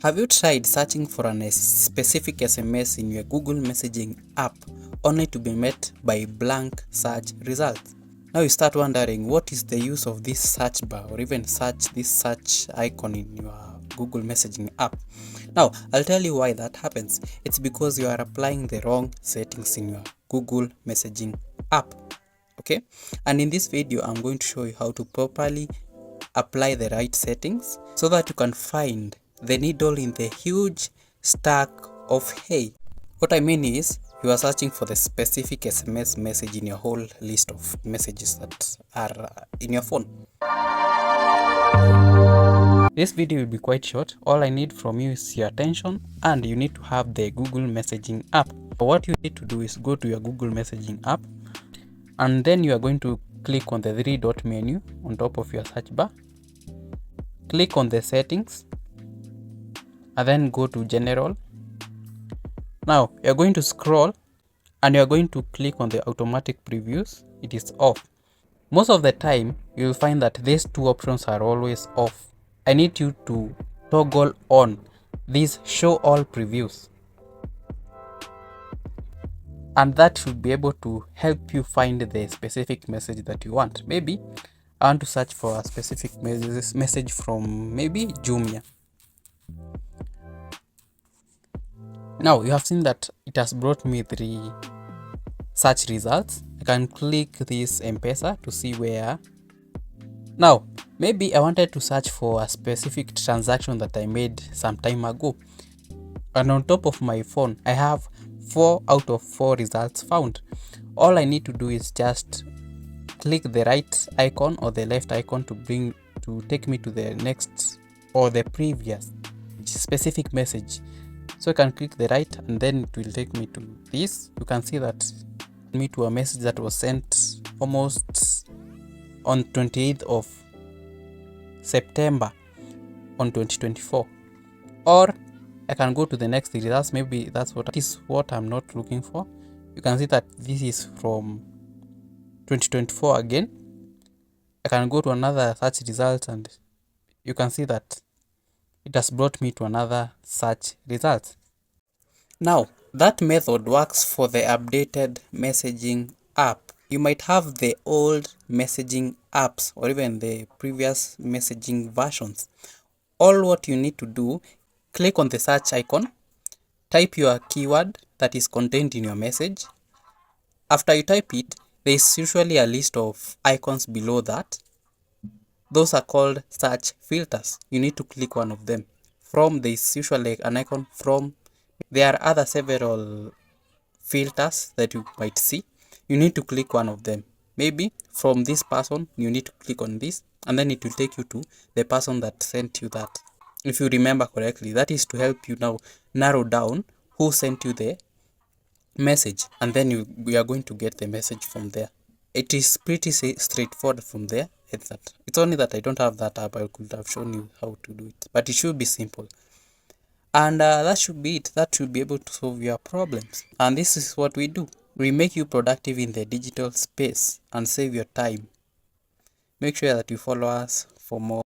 Have you tried searching for a specific SMS in your Google messaging app only to be met by blank search results? Now you start wondering, what is the use of this search bar or even this search icon in your Google messaging app? Now I'll tell you why that happens. It's because you are applying the wrong settings in your Google messaging app. Okay, and in this video I'm going to show you how to properly apply the right settings so that you can find the needle in the huge stack of hay. What I mean is, you are searching for the specific SMS message in your whole list of messages that are in your phone. This video will be quite short. All I need from you is your attention, and you need to have the Google messaging app. What you need to do is go to your Google messaging app, and then you are going to click on the three-dot menu on top of your search bar. Click on the settings and then go to general. Now you're going to scroll and you're going to click on the automatic previews. It is off. Most of the time you'll find that these two options are always off. I need you to toggle on these show all previews, and that should be able to help you find the specific message that you want. Maybe I want to search for a specific message from maybe Jumia. Now you have seen that it has brought me 3 search results. I can click this M-Pesa to see where. Now maybe I wanted to search for a specific transaction that I made some time ago, and on top of my phone I have 4 out of 4 results found. All I need to do is just click the right icon or the left icon to take me to the next or the previous specific message. So I can click the right and then it will take me to this. You can see that me to a message that was sent almost on 28th of September on 2024. Or I can go to the next results. Maybe that is what I'm not looking for. You can see that this is from 2024 again. I can go to another search result and you can see that it has brought me to another search result. Now that method works for the updated messaging app. You might have the old messaging apps or even the previous messaging versions. All what you need to do, click on the search icon, type your keyword that is contained in your message. After you type it, there is usually a list of icons below that. Those are called search filters. You need to click one of them. From there is usually an icon from. There are other several filters that you might see. You need to click one of them. Maybe from this person, you need to click on this, and then it will take you to the person that sent you that. If you remember correctly, that is to help you now narrow down who sent you the message, and then you are going to get the message from there. It is pretty straightforward from there. It's only that I don't have that app. I could have shown you how to do it, but it should be simple. And that should be it. That should be able to solve your problems. And this is what we do. We make you productive in the digital space and save your time. Make sure that you follow us for more.